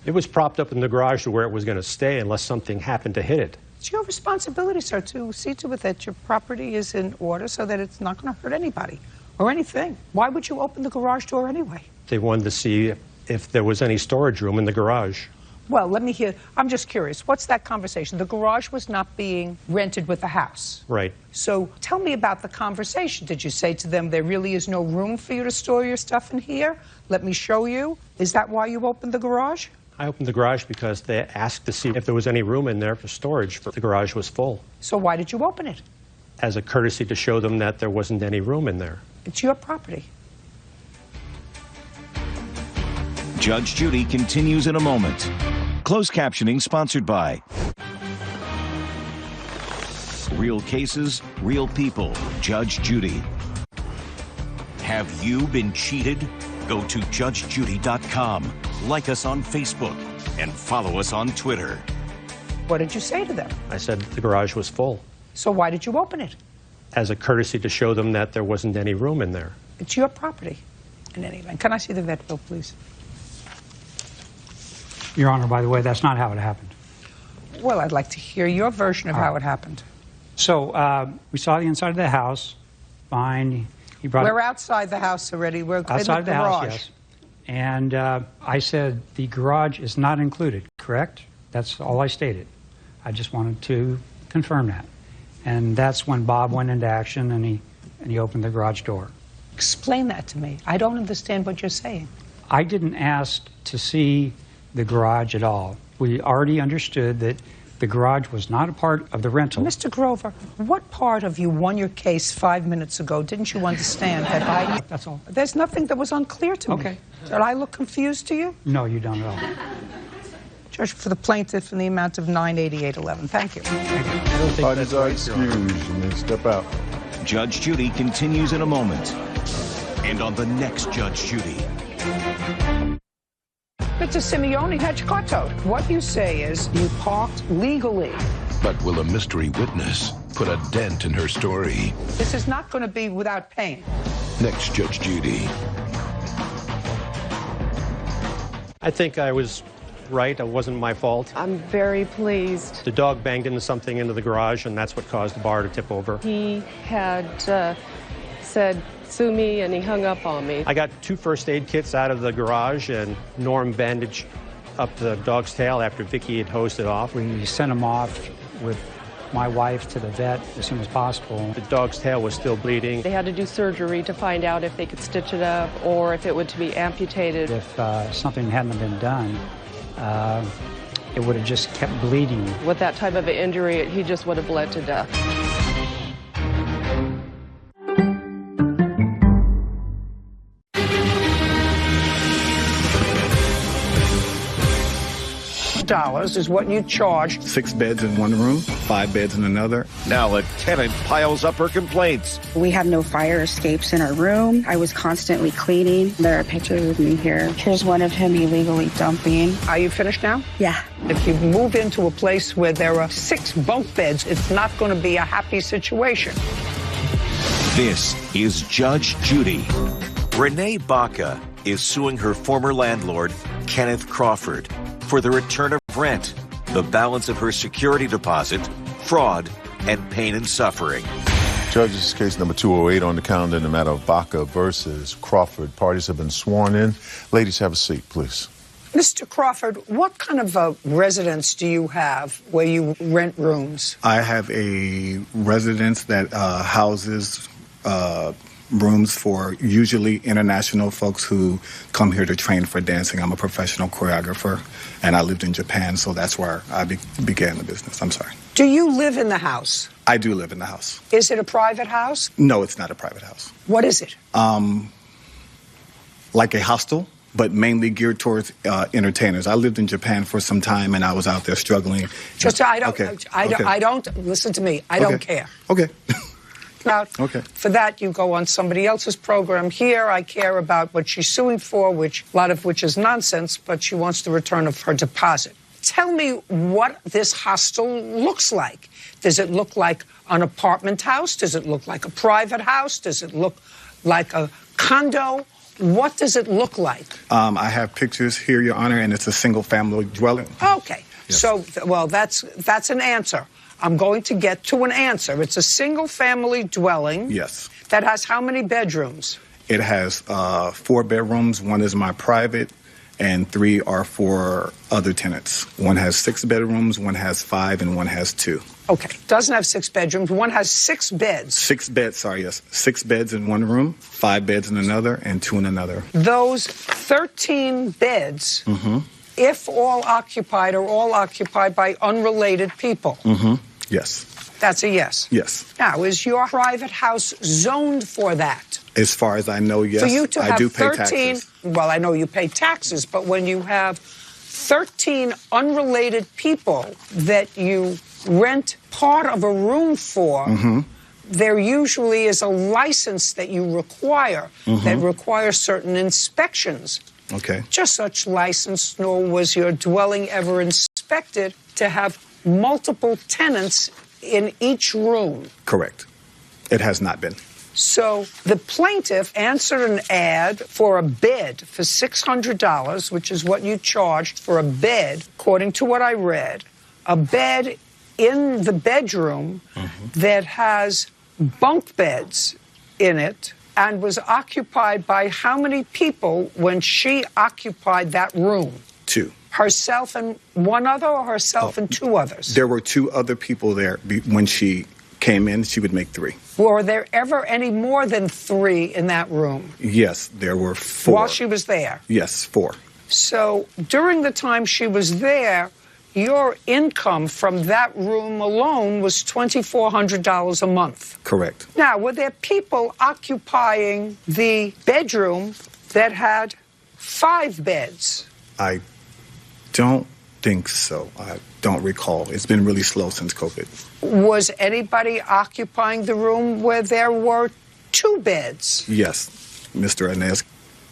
It was propped up in the garage to where it was going to stay unless something happened to hit it. It's your responsibility, sir, to see to it that your property is in order so that it's not going to hurt anybody or anything. Why would you open the garage door anyway? They wanted to see if there was any storage room in the garage. Well, let me hear. I'm just curious. What's that conversation? The garage was not being rented with the house. Right. So tell me about the conversation. Did you say to them, there really is no room for you to store your stuff in here? Let me show you. Is that why you opened the garage? I opened the garage because they asked to see if there was any room in there for storage. The garage was full. So why did you open it? As a courtesy to show them that there wasn't any room in there. It's your property. Judge Judy continues in a moment. Closed captioning sponsored by Real Cases, Real People. Judge Judy. Have you been cheated? Go to judgejudy.com. Like us on Facebook and follow us on Twitter. What did you say to them? I said the garage was full. So why did you open it? As a courtesy to show them that there wasn't any room in there. It's your property. In any event, can I see the vet bill, please? Your Honor, by the way, that's not how it happened. Well, I'd like to hear your version of how it happened. So we saw the inside of the house. Fine. He brought We're outside the house already. We're outside in the the garage. house, yes. And I said the garage is not included, correct? That's all I stated. I just wanted to confirm that. And that's when Bob went into action and he opened the garage door. Explain that to me. I don't understand what you're saying. I didn't ask to see the garage at all. We already understood that the garage was not a part of the rental. Mr. Grover, what part of you won your case 5 minutes ago didn't you understand that I... That's all. There's nothing that was unclear to me. Okay. Did I look confused to you? No, you don't at all. Judge, for the plaintiff in the amount of $988.11. Thank you. Parties are excused. You may step out. Judge Judy continues in a moment. And on the next Judge Judy. Mr. Simeone had your car towed. What you say is you parked legally. But will a mystery witness put a dent in her story? This is not going to be without pain. Next Judge Judy. I think I was right. It wasn't my fault. I'm very pleased. The dog banged into something into the garage, and that's what caused the bar to tip over. He had said, sue me, and he hung up on me. I got 2 first aid kits out of the garage, and Norm bandaged up the dog's tail after Vicky had hosed it off. We sent him off with my wife to the vet as soon as possible. The dog's tail was still bleeding. They had to do surgery to find out if they could stitch it up or if it would to be amputated. If something hadn't been done, it would have just kept bleeding. With that type of an injury, he just would have bled to death. $6 is what you charge. 6 beds in one room, 5 beds in another. Now a tenant piles up her complaints. We have no fire escapes in our room. I was constantly cleaning. There are pictures of me here. Here's one of him illegally dumping. Are you finished now? Yeah. If you move into a place where there are 6 bunk beds, it's not going to be a happy situation. This is Judge Judy. Renee Baca is suing her former landlord, Kenneth Crawford, for the return of rent, the balance of her security deposit, fraud, and pain and suffering. Judges, case number 208 on the calendar in the matter of Baca versus Crawford. Parties have been sworn in. Ladies, have a seat, please. Mr. Crawford, what kind of a residence do you have where you rent rooms? I have a residence that houses rooms for usually international folks who come here to train for dancing. I'm a professional choreographer, and I lived in Japan, so that's where I began the business. I'm sorry. Do you live in the house? I do live in the house. Is it a private house? No, it's not a private house. What is it? Like a hostel, but mainly geared towards entertainers. I lived in Japan for some time, and I was out there struggling. Just I don't. Okay. I don't. Listen to me. I don't care. Okay. Okay. For that, you go on somebody else's program. Here, I care about what she's suing for, which a lot of which is nonsense, but she wants the return of her deposit. Tell me what this hostel looks like. Does it look like an apartment house? Does it look like a private house? Does it look like a condo? What does it look like? I have pictures here, Your Honor, and it's a single-family dwelling. Okay. Yes. So, well, that's an answer. I'm going to get to an answer. It's a single-family dwelling. Yes. That has how many bedrooms? It has 4 bedrooms. 1 is my private, and 3 are for other tenants. 1 has 6 bedrooms, 1 has 5, and 1 has 2. Okay. Doesn't have 6 bedrooms. 1 has 6 beds. 6 beds, sorry, yes. 6 beds in 1 room, 5 beds in another, and 2 in another. Those 13 beds, if all occupied, are all occupied by unrelated people. Yes. That's a yes. Yes. Now, is your private house zoned for that? As far as I know, yes. For you to have I do pay 13, taxes. well, I know you pay taxes, but when you have 13 unrelated people that you rent part of a room for, there usually is a license that you require that requires certain inspections. Okay. Just such license, nor was your dwelling ever inspected to have multiple tenants in each room. Correct. It has not been. So the plaintiff answered an ad for a bed for $600, which is what you charged for a bed, according to what I read, a bed in the bedroom that has bunk beds in it and was occupied by how many people when she occupied that room? 2. Herself and 1 other, or herself and 2 others? There were 2 other people there. When she came in, she would make 3. Were there ever any more than 3 in that room? Yes, there were 4. While she was there? Yes, 4. So during the time she was there, your income from that room alone was $2,400 a month. Correct. Now, were there people occupying the bedroom that had 5 beds? I don't think so. I don't recall. It's been really slow since COVID. Was anybody occupying the room where there were 2 beds? Yes, Mr. Inez.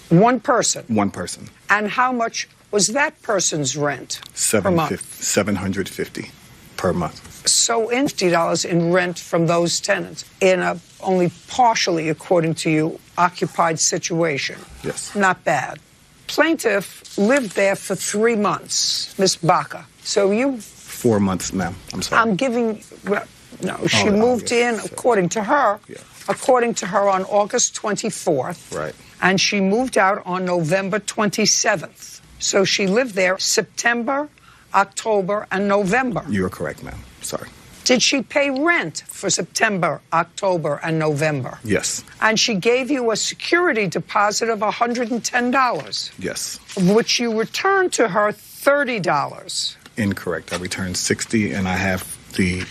1 person? 1 person. And how much was that person's rent per month? $750 per month. So $50 in rent from those tenants in a only partially, according to you, occupied situation. Yes. Not bad. Plaintiff lived there for 3 months, Miss Baca. So you... 4 months, ma'am. I'm sorry. I'm giving... Well, no, she moved in, according to her, on August 24th. Right. And she moved out on November 27th. So she lived there September, October, and November. You are correct, ma'am. Sorry. Did she pay rent for September, October, and November? Yes. And she gave you a security deposit of $110? Yes. Which you returned to her $30? Incorrect. I returned $60, and I have the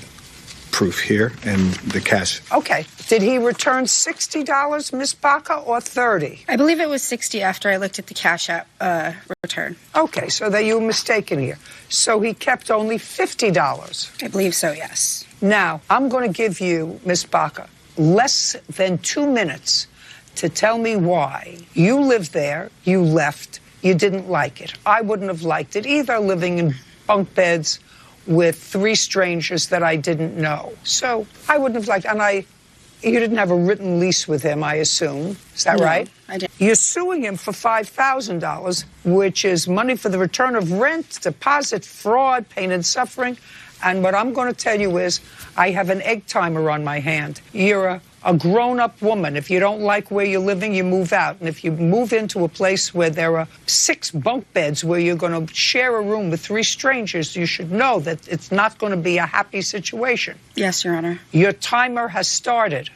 proof here and the cash. Okay. Did he return $60, Miss Baca, or $30? I believe it was $60 after I looked at the Cash App return. Okay, so that you were mistaken here. So he kept only $50? I believe so, yes. Now, I'm going to give you, Miss Baca, less than 2 minutes to tell me why you lived there, you left, you didn't like it. I wouldn't have liked it either, living in bunk beds with 3 strangers that I didn't know. So I wouldn't have liked it. And you didn't have a written lease with him, I assume. Is that right? I didn't. You're suing him for $5,000, which is money for the return of rent, deposit, fraud, pain and suffering, And what I'm going to tell you is I have an egg timer on my hand. You're a grown-up woman. If you don't like where you're living, you move out. And if you move into a place where there are 6 bunk beds where you're going to share a room with 3 strangers, you should know that it's not going to be a happy situation. Yes, Your Honor. Your timer has started.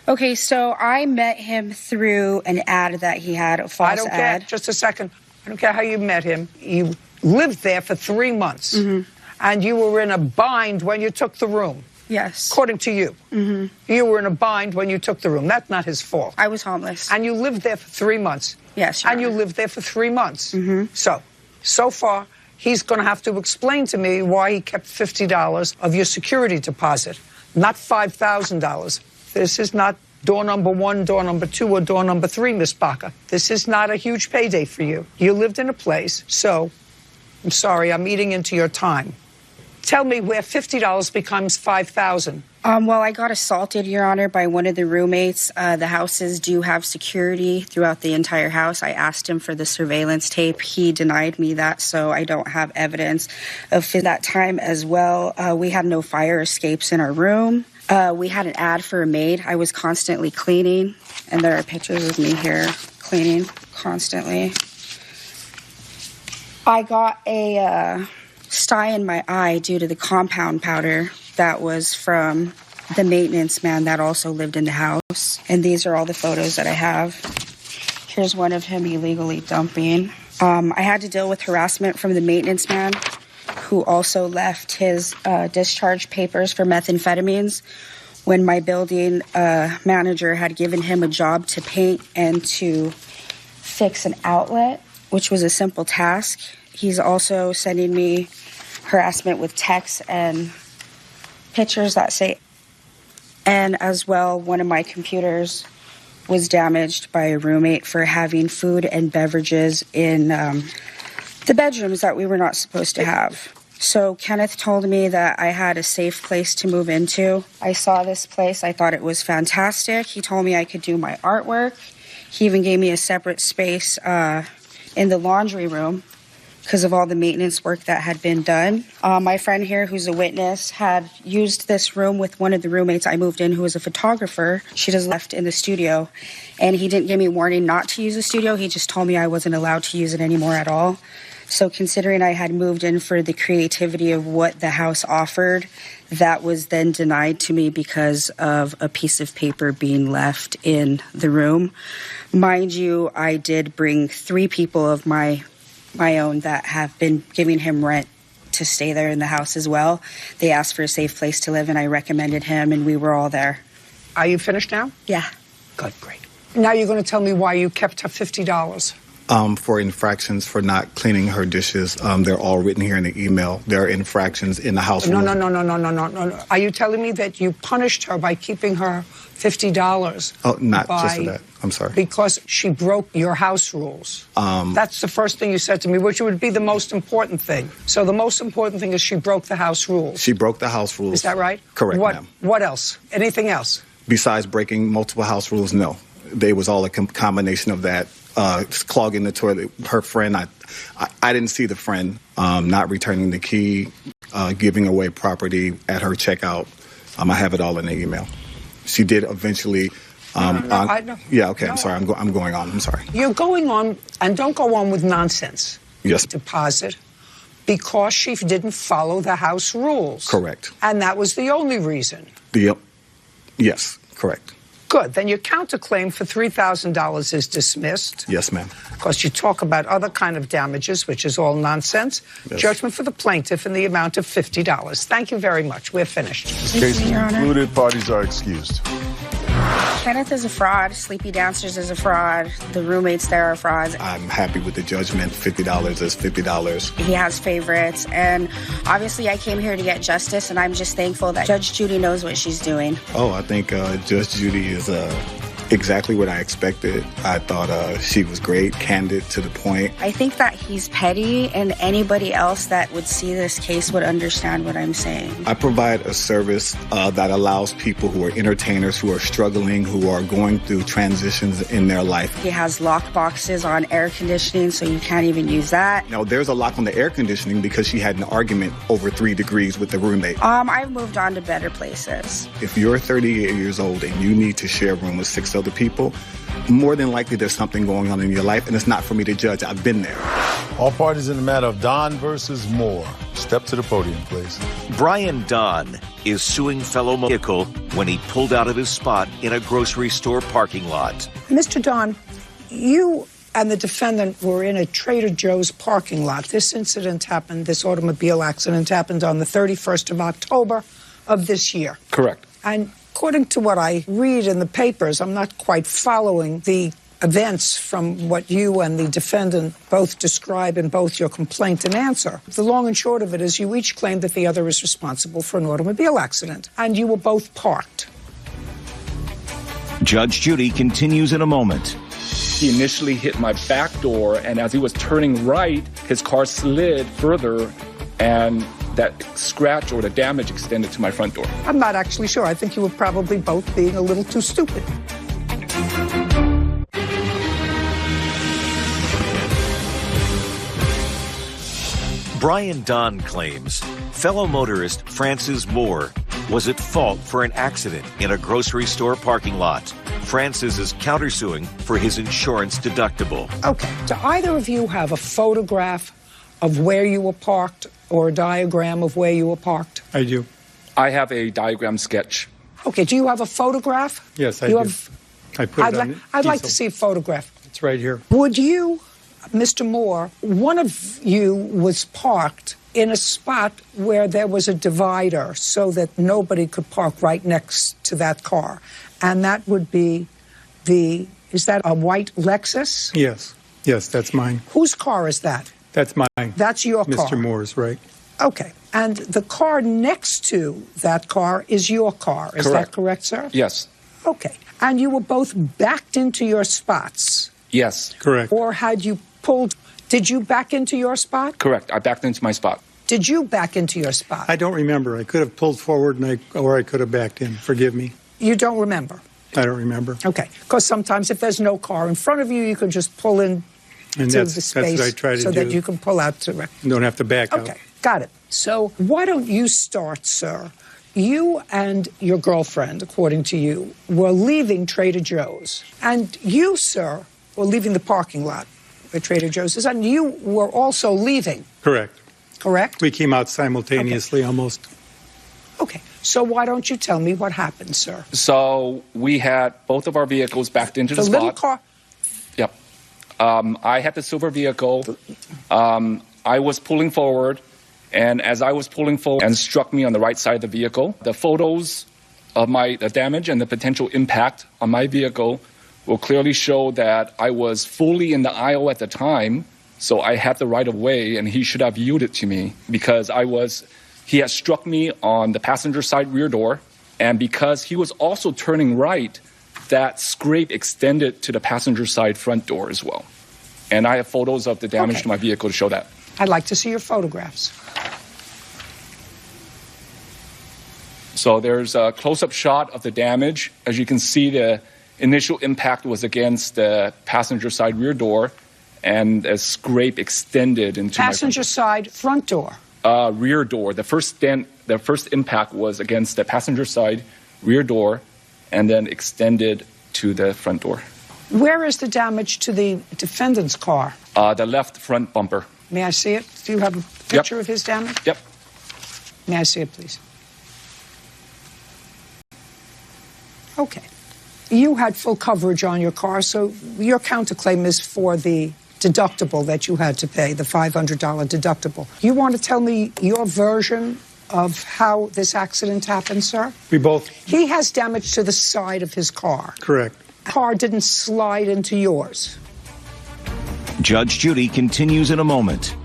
Okay, so I met him through an ad that he had, a false ad. I don't care. Just a second. I don't care how you met him. You lived there for 3 months. And you were in a bind when you took the room. Yes. According to you. You were in a bind when you took the room. That's not his fault. I was homeless. And you lived there for 3 months. Yes, Your And you Honor. lived there for 3 months. So far, he's going to have to explain to me why he kept $50 of your security deposit, not $5,000. This is not door number 1, door number 2, or door number 3, Miss Baca. This is not a huge payday for you. You lived in a place, so I'm sorry, I'm eating into your time. Tell me where $50 becomes $5,000. Well, I got assaulted, Your Honor, by one of the roommates. The houses do have security throughout the entire house. I asked him for the surveillance tape. He denied me that, so I don't have evidence of that time as well. We had no fire escapes in our room. We had an ad for a maid. I was constantly cleaning, and there are pictures of me here cleaning constantly. I got a sty in my eye due to the compound powder that was from the maintenance man that also lived in the house. And these are all the photos that I have. Here's one of him illegally dumping. I had to deal with harassment from the maintenance man, who also left his discharge papers for methamphetamines when my building manager had given him a job to paint and to fix an outlet, which was a simple task. He's also sending me harassment with texts and pictures that say, and as well, one of my computers was damaged by a roommate for having food and beverages in the bedrooms that we were not supposed to have. So Kenneth told me that I had a safe place to move into. I saw this place. I thought it was fantastic. He told me I could do my artwork. He even gave me a separate space in the laundry room because of all the maintenance work that had been done. My friend here, who's a witness, had used this room with one of the roommates I moved in, who was a photographer. She just left in the studio, and he didn't give me warning not to use the studio. He just told me I wasn't allowed to use it anymore at all. So considering I had moved in for the creativity of what the house offered, that was then denied to me because of a piece of paper being left in the room. Mind you, I did bring 3 people of my own that have been giving him rent to stay there in the house as well. They asked for a safe place to live, and I recommended him, and we were all there. Are you finished now? Yeah. Good, great. Now you're going to tell me why you kept her $50. For infractions for not cleaning her dishes. They're all written here in the email. There are infractions in the house. No. Are you telling me that you punished her by keeping her $50? Oh, not just for that. I'm sorry. Because she broke your house rules. That's the first thing you said to me, which would be the most important thing. So the most important thing is she broke the house rules. She broke the house rules. Is that right? Correct, ma'am. What else? Anything else? Besides breaking multiple house rules, no. They was all a combination of that. Clogging the toilet. Her friend, I didn't see the friend, not returning the key, giving away property at her checkout. I have it all in the email. She did eventually. Yeah, okay, I'm sorry. I'm going on. I'm sorry. You're going on, and don't go on with nonsense. Yes. Deposit, because she didn't follow the house rules. Correct. And that was the only reason. Yes, correct. Good. Then your counterclaim for $3,000 is dismissed. Yes, ma'am. Because you talk about other kind of damages, which is all nonsense. Yes. Judgment for the plaintiff in the amount of $50. Thank you very much. We're finished. Case concluded. Parties are excused. Kenneth is a fraud. Sleepy Downstairs is a fraud. The roommates there are frauds. I'm happy with the judgment. $50 is $50. He has favorites. And obviously I came here to get justice, and I'm just thankful that Judge Judy knows what she's doing. Oh, I think Judge Judy is exactly what I expected. I thought she was great, candid, to the point. I think that he's petty, and anybody else that would see this case would understand what I'm saying. I provide a service that allows people who are entertainers, who are struggling, who are going through transitions in their life. He has lock boxes on air conditioning, so you can't even use that. Now, there's a lock on the air conditioning because she had an argument over 3 degrees with the roommate. I've moved on to better places. If you're 38 years old and you need to share a room with 6 other people, more than likely there's something going on in your life, and it's not for me to judge. I've been there. All parties in the matter of Don versus Moore. Step to the podium, please. Brian Don is suing fellow vehicle when he pulled out of his spot in a grocery store parking lot. Mr. Don, you and the defendant were in a Trader Joe's parking lot. This incident happened, this automobile accident happened on the 31st of October of this year. Correct. And according to what I read in the papers, I'm not quite following the events from what you and the defendant both describe in both your complaint and answer. The long and short of it is you each claim that the other is responsible for an automobile accident, and you were both parked. Judge Judy continues in a moment. He initially hit my back door, and as he was turning right, his car slid further, and that scratch or the damage extended to my front door. I'm not actually sure. I think you were probably both being a little too stupid. Brian Don claims fellow motorist Francis Moore was at fault for an accident in a grocery store parking lot. Francis is countersuing for his insurance deductible. Okay. Do either of you have a photograph of where you were parked or a diagram of where you were parked? I do. I have a diagram sketch. Okay. Do you have a photograph? Yes, I do. I put it on I'd like to see a photograph. It's right here. Would you, Mr. Moore, one of you was parked in a spot where there was a divider so that nobody could park right next to that car. And that would be is that a white Lexus? Yes. Yes, that's mine. Whose car is that? That's mine. That's your car? Mr. Moore's, right. Okay. And the car next to that car is your car. Is that correct, sir? Yes. Okay. And you were both backed into your spots? Yes. Correct. Or had you pulled... Did you back into your spot? Correct. I backed into my spot. Did you back into your spot? I don't remember. I could have pulled forward or I could have backed in. Forgive me. You don't remember? I don't remember. Okay. Because sometimes if there's no car in front of you, you can just pull in and to that's, the space that's what I try to so do. that you can pull out to... You don't have to back out. Okay. Got it. So why don't you start, sir? You and your girlfriend, according to you, were leaving Trader Joe's. And you, sir, were leaving the parking lot where Trader Joe's is. And you were also leaving. Correct. Correct? We came out simultaneously almost. Okay. So why don't you tell me what happened, sir? So we had both of our vehicles backed into the spot. The little car... Yep. I had the silver vehicle. I was pulling forward. And as I was pulling forward and struck me on the right side of the vehicle, the photos of the damage and the potential impact on my vehicle will clearly show that I was fully in the aisle at the time, so I had the right of way, and he should have yielded to me because he had struck me on the passenger side rear door, and because he was also turning right, that scrape extended to the passenger side front door as well. And I have photos of the damage to my vehicle to show that. I'd like to see your photographs. So there's a close-up shot of the damage. As you can see, the initial impact was against the passenger side rear door, and a scrape extended into passenger side front door. Rear door. The first impact was against the passenger side rear door, and then extended to the front door. Where is the damage to the defendant's car? The left front bumper. May I see it? Do you have a picture of his damage? Yep. May I see it, please? Okay. You had full coverage on your car, so your counterclaim is for the deductible that you had to pay, the $500 deductible. You want to tell me your version of how this accident happened, sir? He has damage to the side of his car. Correct. The car didn't slide into yours. Judge Judy continues in a moment.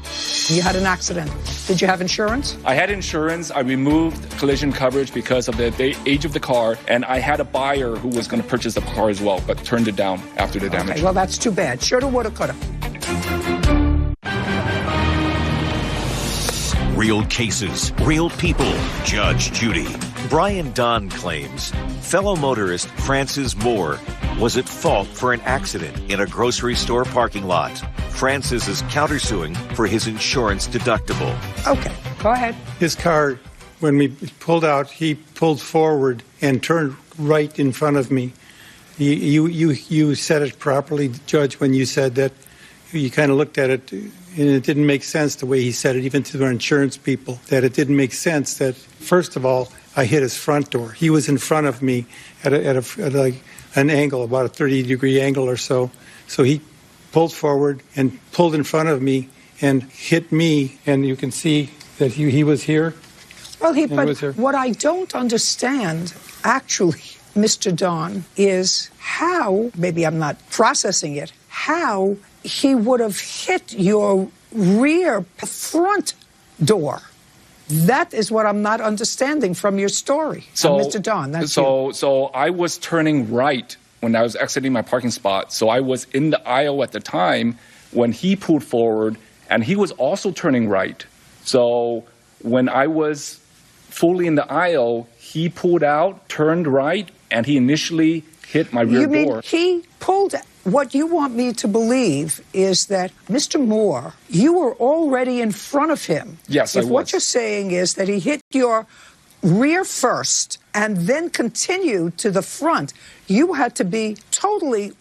You had an accident. Did you have insurance? I had insurance. I removed collision coverage because of the age of the car, and I had a buyer who was going to purchase the car as well, but turned it down after the damage. Okay, well, that's too bad. Shoulda, woulda, coulda. Real cases, real people. Judge Judy. Brian Don claims fellow motorist Francis Moore was at fault for an accident in a grocery store parking lot. Francis is countersuing for his insurance deductible. Okay, go ahead. His car, when we pulled out, he pulled forward and turned right in front of me. You said it properly, Judge, when you said that. You kind of looked at it, and it didn't make sense the way he said it, even to the insurance people, that it didn't make sense that, first of all, I hit his front door. He was in front of me at an angle, about a 30-degree angle or so. So he pulled forward and pulled in front of me and hit me, and you can see that he was here. Well, but what I don't understand, actually, Mr. Don, is how, maybe I'm not processing it, how he would have hit your front door. That is what I'm not understanding from your story. So, Mr. Don, that's so I was turning right when I was exiting my parking spot. So I was in the aisle at the time when he pulled forward, and he was also turning right. So when I was fully in the aisle, he pulled out, turned right, and he initially hit my rear door. You mean he pulled... What you want me to believe is that, Mr. Moore, you were already in front of him. Yes, I was. If what you're saying is that he hit your rear first and then continued to the front, you had to be totally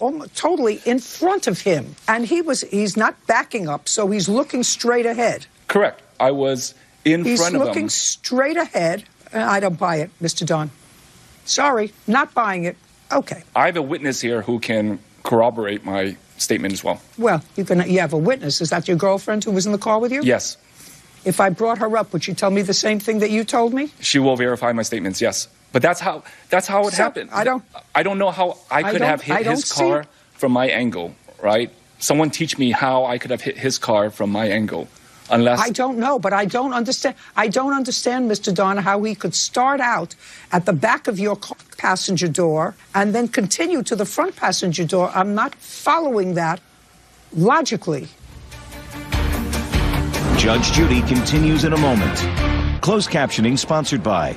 in front of him. And he's not backing up, so he's looking straight ahead. Correct. I was in front of him. He's looking straight ahead. I don't buy it, Mr. Don. Sorry, not buying it. Okay. I have a witness here who can corroborate my statement as well. Well, you have a witness. Is that your girlfriend who was in the car with you? Yes. If I brought her up, would she tell me the same thing that you told me? She will verify my statements, yes. But that's how it happened. I don't know how I could have hit his car from my angle, right? Someone teach me how I could have hit his car from my angle. Unless I don't know, but I don't understand. I don't understand, Mr. Don, how he could start out at the back of your passenger door and then continue to the front passenger door. I'm not following that logically. Judge Judy continues in a moment. Closed captioning sponsored by...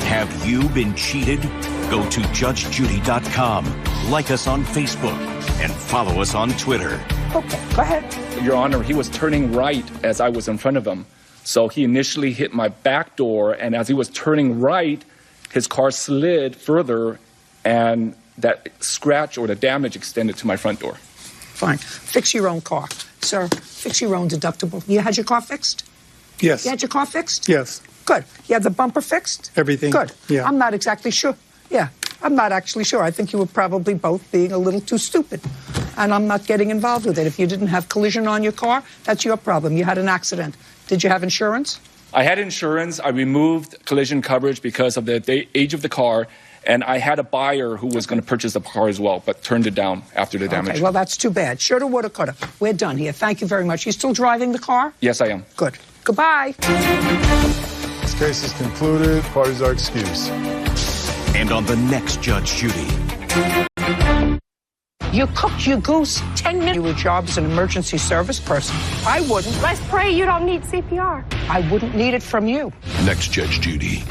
Have you been cheated? Go to judgejudy.com. Like us on Facebook and follow us on Twitter. Okay, go ahead. Your Honor, he was turning right as I was in front of him. So he initially hit my back door, and as he was turning right, his car slid further, and that scratch or the damage extended to my front door. Fine. Fix your own car. Sir, fix your own deductible. You had your car fixed? Yes. You had your car fixed? Yes. Good. You had the bumper fixed? Everything. Good. Yeah. I'm not exactly sure. Yeah, I'm not actually sure. I think you were probably both being a little too stupid. And I'm not getting involved with it. If you didn't have collision on your car, that's your problem. You had an accident. Did you have insurance? I had insurance. I removed collision coverage because of the age of the car, and I had a buyer who was going to purchase the car as well, but turned it down after the damage. Okay, well, that's too bad. Shoulda, woulda, coulda. We're done here. Thank you very much. You still driving the car? Yes, I am. Good. Goodbye. This case is concluded. Parties are excused. And on the next Judge Judy. You cooked your goose 10 minutes. Your job as an emergency service person. I wouldn't. Let's pray you don't need CPR. I wouldn't need it from you. Next Judge Judy.